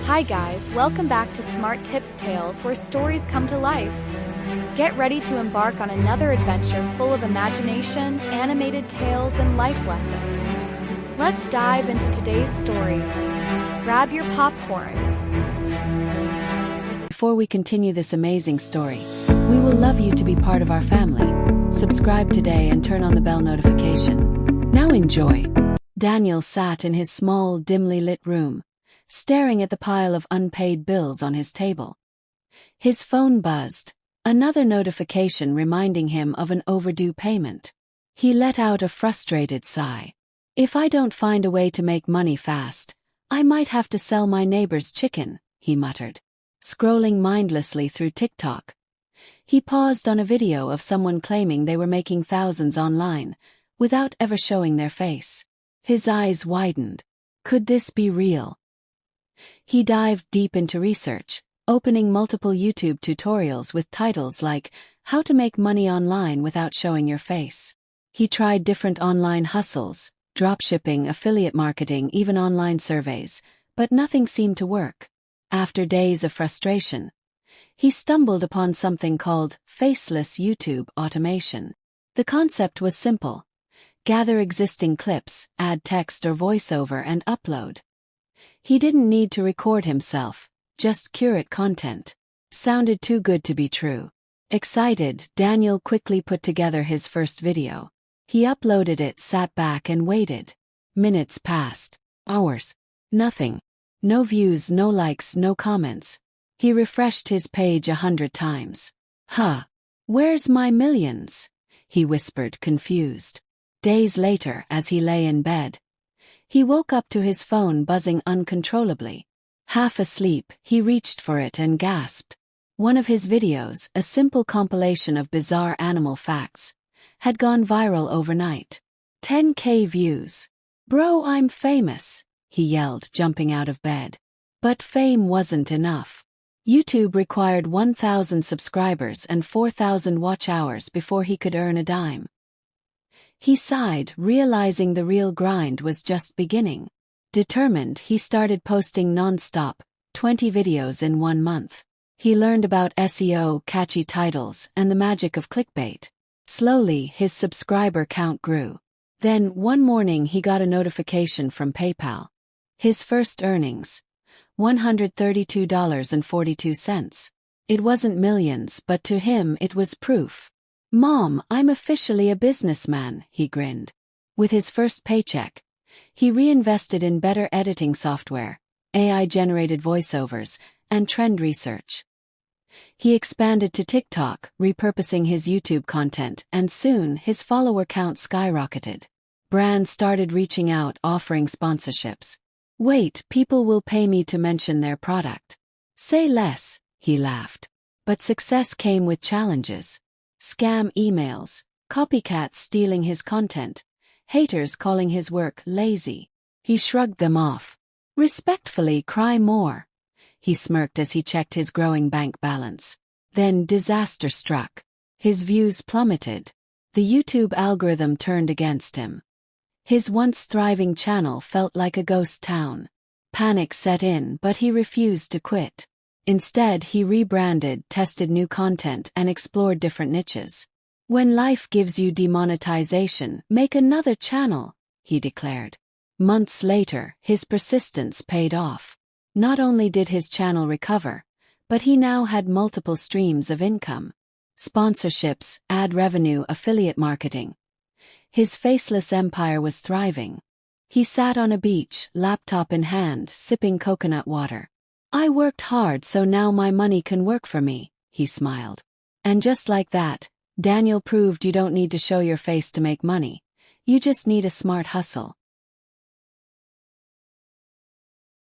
Hi guys, welcome back to Smart Tips Tales, where stories come to life. Get ready to embark on another adventure full of imagination, animated tales, and life lessons. Let's dive into today's story. Grab your popcorn. Before we continue this amazing story, we will love you to be part of our family. Subscribe today and turn on the bell notification. Now enjoy. Daniel sat in his small, dimly lit room, staring at the pile of unpaid bills on his table. His phone buzzed, another notification reminding him of an overdue payment. He let out a frustrated sigh. "If I don't find a way to make money fast, I might have to sell my neighbor's chicken," he muttered. Scrolling mindlessly through TikTok, he paused on a video of someone claiming they were making thousands online, without ever showing their face. His eyes widened. Could this be real? He dived deep into research, opening multiple YouTube tutorials with titles like, "How to Make Money Online Without Showing Your Face." He tried different online hustles, dropshipping, affiliate marketing, even online surveys, but nothing seemed to work. After days of frustration, he stumbled upon something called faceless YouTube automation. The concept was simple. Gather existing clips, add text or voiceover, and upload. He didn't need to record himself, just curate content. Sounded too good to be true. Excited, Daniel quickly put together his first video. He uploaded it, sat back and waited. Minutes passed. Hours. Nothing. No views, no likes, no comments. He refreshed his page 100 times. Where's my millions?" he whispered, confused. Days later, as he lay in bed, he woke up to his phone buzzing uncontrollably. Half asleep, he reached for it and gasped. One of his videos, a simple compilation of bizarre animal facts, had gone viral overnight. 10K views. "Bro, I'm famous," he yelled, jumping out of bed. But fame wasn't enough. YouTube required 1,000 subscribers and 4,000 watch hours before he could earn a dime. He sighed, realizing the real grind was just beginning. Determined, he started posting non-stop, 20 videos in 1 month. He learned about SEO, catchy titles, and the magic of clickbait. Slowly, his subscriber count grew. Then, one morning he got a notification from PayPal. His first earnings. $132.42. It wasn't millions, but to him it was proof. "Mom, I'm officially a businessman," he grinned. With his first paycheck, he reinvested in better editing software, AI-generated voiceovers, and trend research. He expanded to TikTok, repurposing his YouTube content, and soon his follower count skyrocketed. Brands started reaching out, offering sponsorships. "Wait, people will pay me to mention their product." "Say less," he laughed. But success came with challenges. Scam emails, copycats stealing his content, haters calling his work lazy. He shrugged them off. "Respectfully, cry more." He smirked as he checked his growing bank balance. Then disaster struck. His views plummeted. The YouTube algorithm turned against him. His once thriving channel felt like a ghost town. Panic set in, but he refused to quit. Instead, he rebranded, tested new content, and explored different niches. "When life gives you demonetization, make another channel," he declared. Months later, his persistence paid off. Not only did his channel recover, but he now had multiple streams of income. Sponsorships, ad revenue, affiliate marketing. His faceless empire was thriving. He sat on a beach, laptop in hand, sipping coconut water. "I worked hard, so now my money can work for me," he smiled. And just like that, Daniel proved you don't need to show your face to make money. You just need a smart hustle.